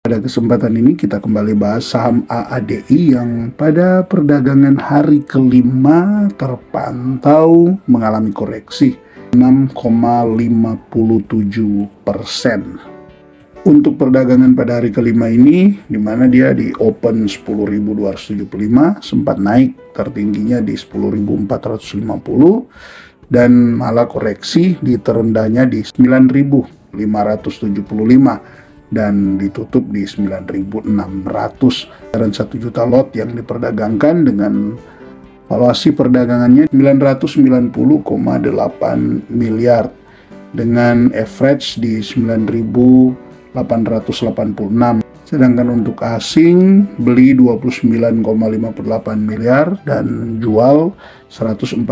Pada kesempatan ini kita kembali bahas saham AADI yang pada perdagangan hari kelima terpantau mengalami koreksi 6,57%. Untuk perdagangan pada hari kelima ini, di mana dia di open 10.275, sempat naik tertingginya di 10.450, dan malah koreksi di terendahnya di 9.575 dan ditutup di 9.600. Dan 1 juta lot yang diperdagangkan dengan valuasi perdagangannya 990,8 miliar dengan average di 9.886. Sedangkan untuk asing beli 29,58 miliar dan jual 148,70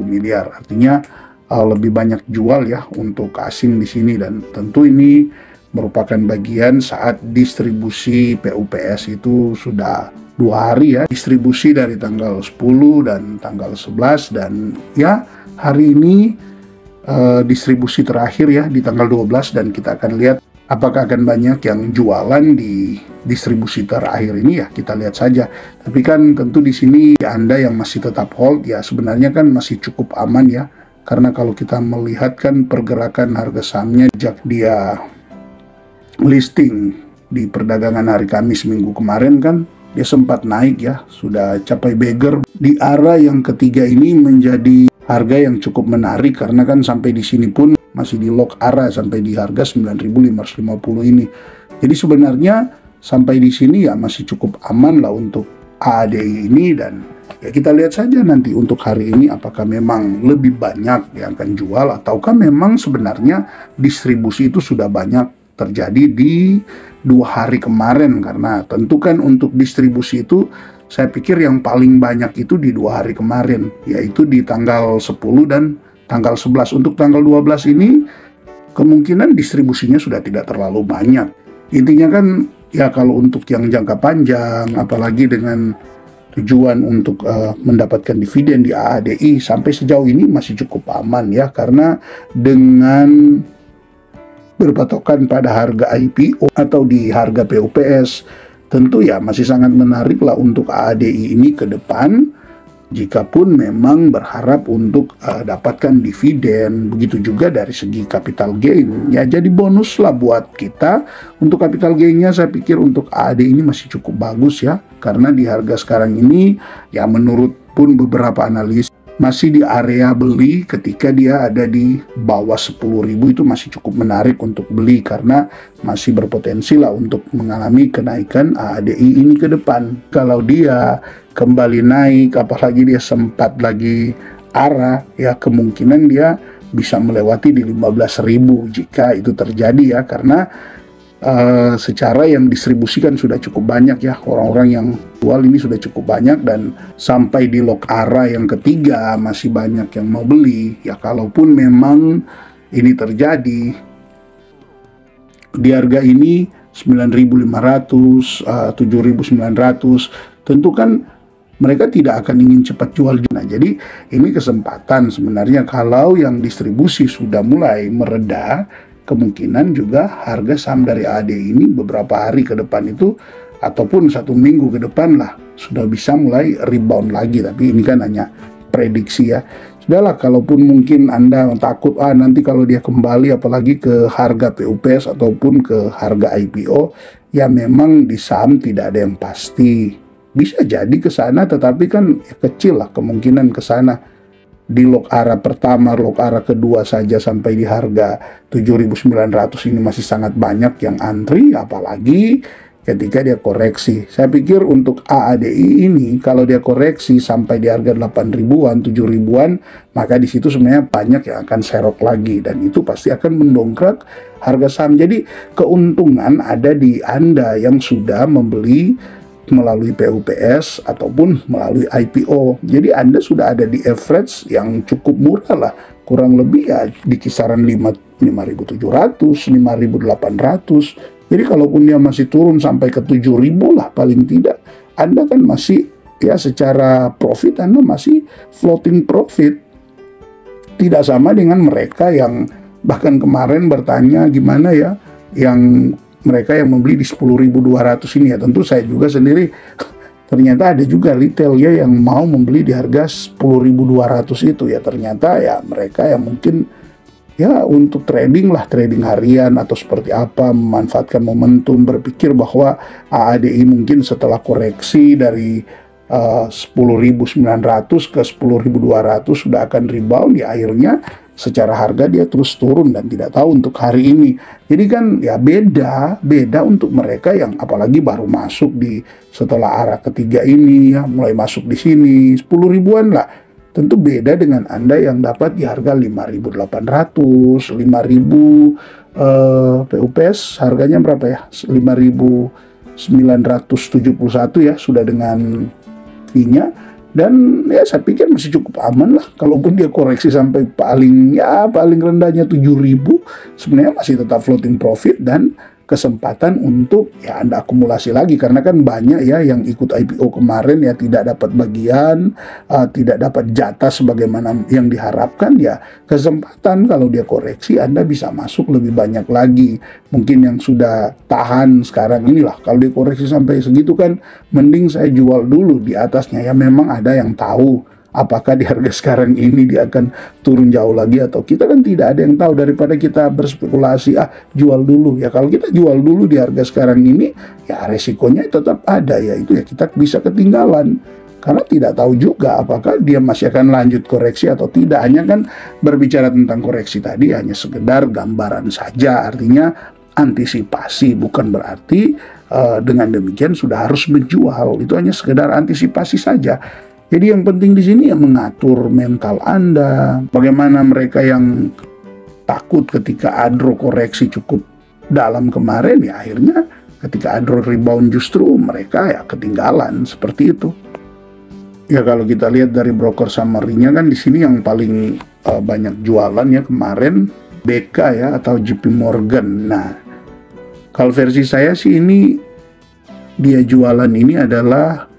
miliar. Artinya lebih banyak jual ya untuk asing di sini, dan tentu ini merupakan bagian saat distribusi PUPS itu sudah 2 hari ya, distribusi dari tanggal 10 dan tanggal 11, dan ya hari ini distribusi terakhir ya di tanggal 12, dan kita akan lihat apakah akan banyak yang jualan di distribusi terakhir ini ya, kita lihat saja. Tapi kan tentu di sini Anda yang masih tetap hold ya sebenarnya kan masih cukup aman ya. Karena kalau kita melihat kan pergerakan harga sahamnya sejak dia listing di perdagangan hari Kamis minggu kemarin kan dia sempat naik ya, sudah capai beggar. Di arah yang ketiga ini menjadi harga yang cukup menarik karena kan sampai di sini pun masih di lock arah sampai di harga 9.550 ini. Jadi sebenarnya sampai di sini ya masih cukup aman lah untuk AADI ini, dan ya kita lihat saja nanti untuk hari ini apakah memang lebih banyak yang akan jual ataukah memang sebenarnya distribusi itu sudah banyak terjadi di 2 hari kemarin. Karena tentu kan untuk distribusi itu saya pikir yang paling banyak itu di 2 hari kemarin, yaitu di tanggal 10 dan tanggal 11. Untuk tanggal 12 ini kemungkinan distribusinya sudah tidak terlalu banyak. Intinya kan ya kalau untuk yang jangka panjang, apalagi dengan tujuan untuk mendapatkan dividen di AADI, sampai sejauh ini masih cukup aman ya, karena dengan berpatokan pada harga IPO atau di harga PUPS, tentu ya masih sangat menarik lah untuk AADI ini ke depan. Jikapun memang berharap untuk dapatkan dividen, begitu juga dari segi capital gain. Ya jadi bonus lah buat kita. Untuk capital gainnya saya pikir untuk AAD ini masih cukup bagus ya. Karena di harga sekarang ini ya menurut pun beberapa analis masih di area beli ketika dia ada di bawah 10.000 itu masih cukup menarik untuk beli, karena masih berpotensi lah untuk mengalami kenaikan AADI ini ke depan. Kalau dia kembali naik, apalagi dia sempat lagi arah ya, kemungkinan dia bisa melewati di 15.000 jika itu terjadi ya, karena secara yang distribusikan sudah cukup banyak ya, orang-orang yang jual ini sudah cukup banyak, dan sampai di lock arah yang ketiga masih banyak yang mau beli ya. Kalaupun memang ini terjadi di harga ini 9.500, 7.900, tentu kan mereka tidak akan ingin cepat jual. Nah, jadi ini kesempatan sebenarnya kalau yang distribusi sudah mulai mereda, kemungkinan juga harga saham dari AADI ini beberapa hari ke depan itu ataupun 1 minggu ke depan lah sudah bisa mulai rebound lagi. Tapi ini kan hanya prediksi ya. Sudahlah, kalaupun mungkin Anda takut nanti kalau dia kembali apalagi ke harga PUPS ataupun ke harga IPO, ya memang di saham tidak ada yang pasti. Bisa jadi ke sana, tetapi kan ya kecil lah kemungkinan ke sana. Di lock arah pertama, lock arah kedua saja sampai di harga 7.900 ini masih sangat banyak yang antri, apalagi ketika dia koreksi. Saya pikir untuk AADI ini kalau dia koreksi sampai di harga 8.000-an, 7.000-an, maka di situ sebenarnya banyak yang akan serok lagi, dan itu pasti akan mendongkrak harga saham. Jadi keuntungan ada di Anda yang sudah membeli melalui PUPS ataupun melalui IPO. Jadi Anda sudah ada di average yang cukup murah lah, kurang lebih ya di kisaran 5.700, 5.800. Jadi kalaupun dia masih turun sampai ke 7.000 lah paling tidak, Anda kan masih ya secara profit Anda masih floating profit. Tidak sama dengan mereka yang bahkan kemarin bertanya gimana ya yang mereka yang membeli di 10.200 ini ya. Tentu saya juga sendiri ternyata ada juga retail ya yang mau membeli di harga 10.200 itu ya. Ternyata ya mereka yang mungkin ya untuk trading lah, trading harian atau seperti apa, memanfaatkan momentum, berpikir bahwa AADI mungkin setelah koreksi dari 10.900 ke 10.200 sudah akan rebound, ya akhirnya secara harga dia terus turun dan tidak tahu untuk hari ini. Jadi kan ya beda untuk mereka yang apalagi baru masuk di setelah arah ketiga ini ya, mulai masuk di sini 10 ribuan lah. Tentu beda dengan Anda yang dapat di harga 5.800, 5.000 PUPS harganya berapa ya? 5.971 ya, sudah dengan fee-nya. Dan ya saya pikir masih cukup aman lah. Kalaupun dia koreksi sampai paling rendahnya 7.000, sebenarnya masih tetap floating profit dan kesempatan untuk ya Anda akumulasi lagi, karena kan banyak ya yang ikut IPO kemarin ya tidak dapat bagian, tidak dapat jatah sebagaimana yang diharapkan. Ya kesempatan kalau dia koreksi Anda bisa masuk lebih banyak lagi. Mungkin yang sudah tahan sekarang inilah, kalau dia koreksi sampai segitu kan mending saya jual dulu di atasnya. Ya memang ada yang tahu apakah di harga sekarang ini dia akan turun jauh lagi atau kita kan tidak ada yang tahu. Daripada kita berspekulasi jual dulu ya, kalau kita jual dulu di harga sekarang ini ya resikonya tetap ada, ya itu ya kita bisa ketinggalan karena tidak tahu juga apakah dia masih akan lanjut koreksi atau tidak. Hanya kan berbicara tentang koreksi tadi hanya sekedar gambaran saja, artinya antisipasi, bukan berarti dengan demikian sudah harus menjual. Itu hanya sekedar antisipasi saja. Jadi yang penting di sini ya mengatur mental Anda. Bagaimana mereka yang takut ketika ADRO koreksi cukup dalam kemarin, ya akhirnya ketika ADRO rebound justru mereka ya ketinggalan seperti itu. Ya kalau kita lihat dari broker summary-nya kan di sini yang paling banyak jualan ya kemarin BK ya atau JP Morgan. Nah, kalau versi saya sih ini dia jualan ini adalah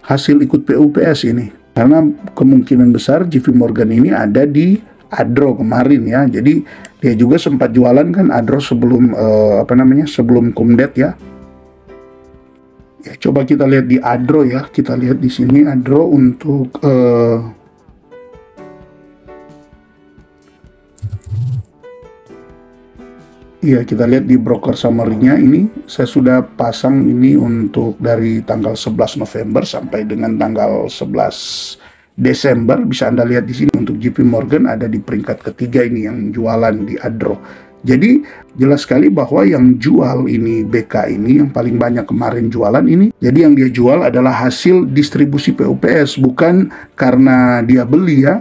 hasil ikut PUPS ini, karena kemungkinan besar JP Morgan ini ada di ADRO kemarin ya. Jadi dia juga sempat jualan kan ADRO sebelum sebelum Kumdet ya. Ya coba kita lihat di ADRO ya. Kita lihat di sini ADRO untuk ya kita lihat di broker summary-nya ini saya sudah pasang ini untuk dari tanggal 11 November sampai dengan tanggal 11 Desember. Bisa Anda lihat di sini untuk JP Morgan ada di peringkat ketiga ini yang jualan di ADRO. Jadi jelas sekali bahwa yang jual ini BK ini yang paling banyak kemarin jualan ini. Jadi yang dia jual adalah hasil distribusi PUPS, bukan karena dia beli ya.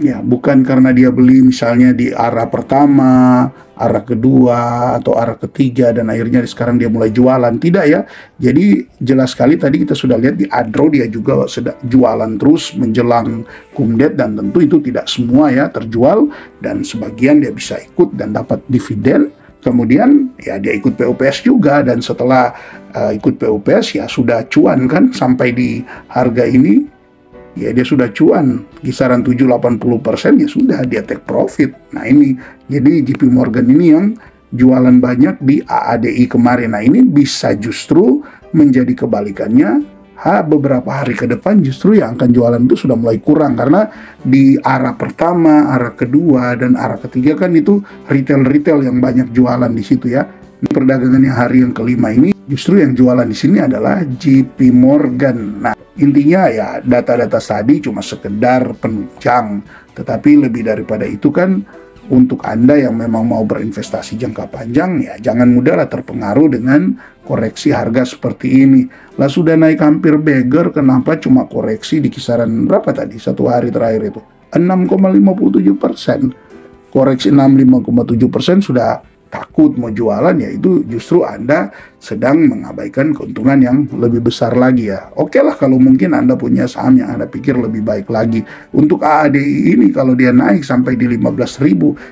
Ya, bukan karena dia beli misalnya di arah pertama, arah kedua, atau arah ketiga, dan akhirnya sekarang dia mulai jualan. Tidak ya. Jadi jelas sekali tadi kita sudah lihat di ADRO dia juga sedang jualan terus menjelang Kumdet, dan tentu itu tidak semua ya terjual, dan sebagian dia bisa ikut dan dapat dividen. Kemudian ya dia ikut PUPS juga, dan setelah ikut PUPS ya sudah cuan kan sampai di harga ini. Ya dia sudah cuan kisaran 7-80%, ya sudah dia take profit. Nah ini jadi JP Morgan ini yang jualan banyak di AADI kemarin. Nah ini bisa justru menjadi kebalikannya. Beberapa hari ke depan justru yang akan jualan itu sudah mulai kurang, karena di arah pertama, arah kedua, dan arah ketiga kan itu retail yang banyak jualan di situ ya. Di perdagangan yang hari yang kelima ini justru yang jualan di sini adalah JP Morgan. Nah, intinya ya data-data tadi cuma sekedar penunjang, tetapi lebih daripada itu kan untuk Anda yang memang mau berinvestasi jangka panjang ya jangan mudahlah terpengaruh dengan koreksi harga seperti ini. Lah sudah naik hampir beggar, kenapa cuma koreksi di kisaran berapa tadi satu hari terakhir itu? 6,57%. Koreksi 65,7% sudah takut mau jualan, ya itu justru Anda sedang mengabaikan keuntungan yang lebih besar lagi ya. Oke lah kalau mungkin Anda punya saham yang Anda pikir lebih baik lagi. Untuk AADI ini kalau dia naik sampai di 15.000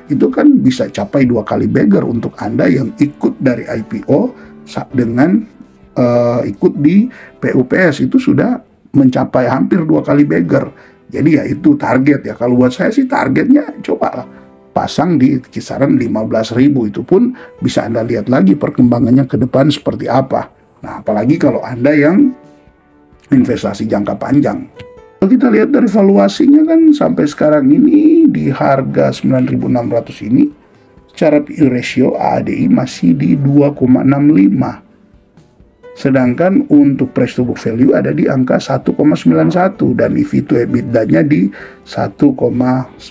itu kan bisa capai 2 kali beggar untuk Anda yang ikut dari IPO dengan ikut di PUPS, itu sudah mencapai hampir 2 kali beggar. Jadi ya itu target ya. Kalau buat saya sih targetnya cobalah pasang di kisaran 15.000. Itu pun bisa Anda lihat lagi perkembangannya ke depan seperti apa. Nah, apalagi kalau Anda yang investasi jangka panjang. Kalau kita lihat dari valuasinya kan sampai sekarang ini di harga 9.600 ini, secara PE ratio AADI masih di 2,65. Sedangkan untuk price to book value ada di angka 1,91 dan EV to EBITDA-nya di 1,96.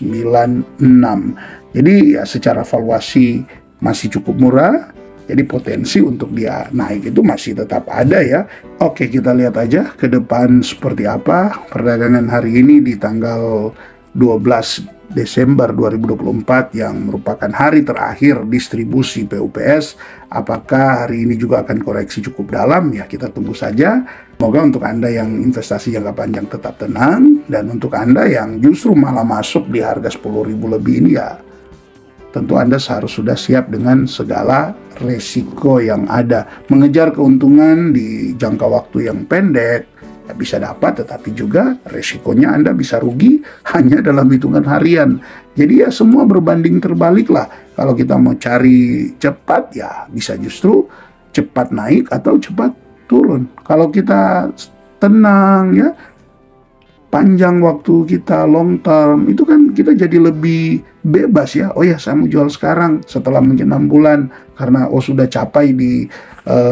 Jadi ya secara valuasi masih cukup murah. Jadi potensi untuk dia naik itu masih tetap ada ya. Oke, kita lihat aja ke depan seperti apa perdagangan hari ini di tanggal 12 Desember 2024 yang merupakan hari terakhir distribusi PUPS. Apakah hari ini juga akan koreksi cukup dalam? Ya, kita tunggu saja. Semoga untuk Anda yang investasi jangka panjang tetap tenang, dan untuk Anda yang justru malah masuk di harga 10.000 lebih ini ya tentu Anda harus sudah siap dengan segala resiko yang ada. Mengejar keuntungan di jangka waktu yang pendek ya bisa dapat, tetapi juga resikonya Anda bisa rugi hanya dalam hitungan harian. Jadi ya semua berbanding terbalik lah. Kalau kita mau cari cepat ya bisa justru cepat naik atau cepat turun. Kalau kita tenang ya, panjang waktu kita long term, itu kan kita jadi lebih bebas ya. Oh ya, saya mau jual sekarang setelah mungkin 6 bulan karena sudah capai di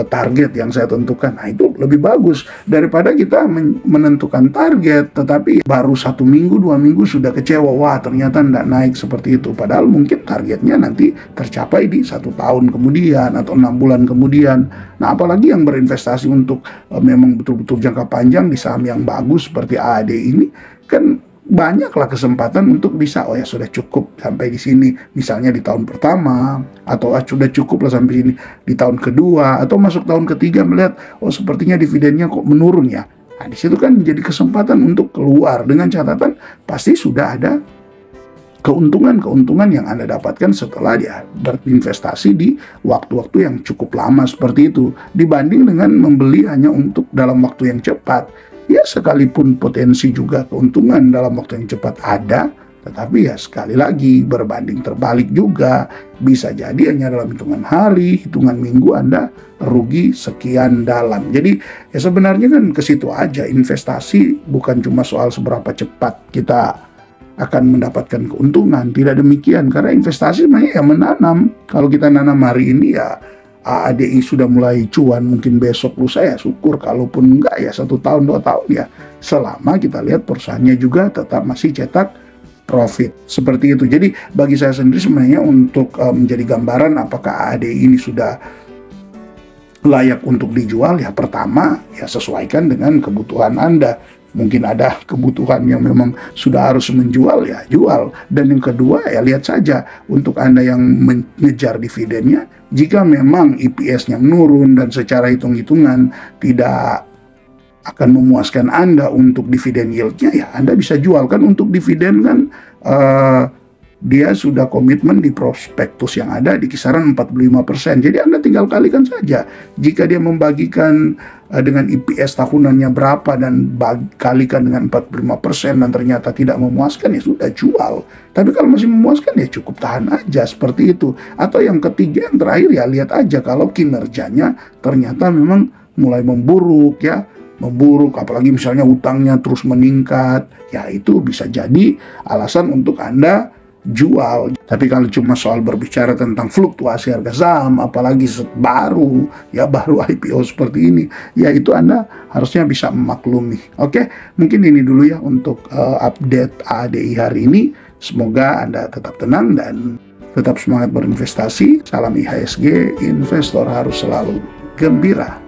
target yang saya tentukan. Nah, itu lebih bagus daripada kita menentukan target tetapi baru 1 minggu 2 minggu sudah kecewa, wah ternyata tidak naik seperti itu, padahal mungkin targetnya nanti tercapai di 1 tahun kemudian atau 6 bulan kemudian. Nah, apalagi yang berinvestasi untuk memang betul-betul jangka panjang di saham yang bagus seperti AAD ini, kan banyaklah kesempatan untuk bisa, oh ya sudah cukup sampai di sini, misalnya di tahun pertama, atau sudah cukup lah sampai sini di tahun kedua, atau masuk tahun ketiga melihat, oh sepertinya dividennya kok menurun ya. Nah, di situ kan menjadi kesempatan untuk keluar, dengan catatan pasti sudah ada keuntungan-keuntungan yang Anda dapatkan setelah dia berinvestasi di waktu-waktu yang cukup lama seperti itu, dibanding dengan membeli hanya untuk dalam waktu yang cepat. Ya, sekalipun potensi juga keuntungan dalam waktu yang cepat ada, tetapi ya sekali lagi berbanding terbalik juga. Bisa jadi hanya dalam hitungan hari, hitungan minggu Anda rugi sekian dalam. Jadi ya sebenarnya kan ke situ aja, investasi bukan cuma soal seberapa cepat kita akan mendapatkan keuntungan. Tidak demikian, karena investasi sebenarnya ya menanam. Kalau kita nanam hari ini ya AADI sudah mulai cuan, mungkin besok lusa ya syukur, kalaupun enggak ya 1 tahun 2 tahun ya, selama kita lihat perusahaannya juga tetap masih cetak profit seperti itu. Jadi bagi saya sendiri sebenarnya untuk menjadi gambaran apakah AADI ini sudah layak untuk dijual, ya pertama ya sesuaikan dengan kebutuhan Anda. Mungkin ada kebutuhan yang memang sudah harus menjual, ya jual. Dan yang kedua ya lihat saja untuk Anda yang mengejar dividennya, jika memang EPS-nya menurun dan secara hitung-hitungan tidak akan memuaskan Anda untuk dividen yield-nya, ya Anda bisa jual. Kan untuk dividen kan dia sudah komitmen di prospektus yang ada di kisaran 45%. Jadi Anda tinggal kalikan saja. Jika dia membagikan dengan EPS tahunannya berapa dan kalikan dengan 45% dan ternyata tidak memuaskan, ya sudah jual. Tapi kalau masih memuaskan ya cukup tahan aja seperti itu. Atau yang ketiga, yang terakhir ya lihat aja kalau kinerjanya ternyata memang mulai memburuk ya. Memburuk, apalagi misalnya utangnya terus meningkat, ya itu bisa jadi alasan untuk Anda jual. Tapi kalau cuma soal berbicara tentang fluktuasi harga saham, apalagi baru IPO seperti ini, ya itu Anda harusnya bisa memaklumi. Oke, mungkin ini dulu ya untuk update AADI hari ini. Semoga Anda tetap tenang dan tetap semangat berinvestasi. Salam IHSG, investor harus selalu gembira.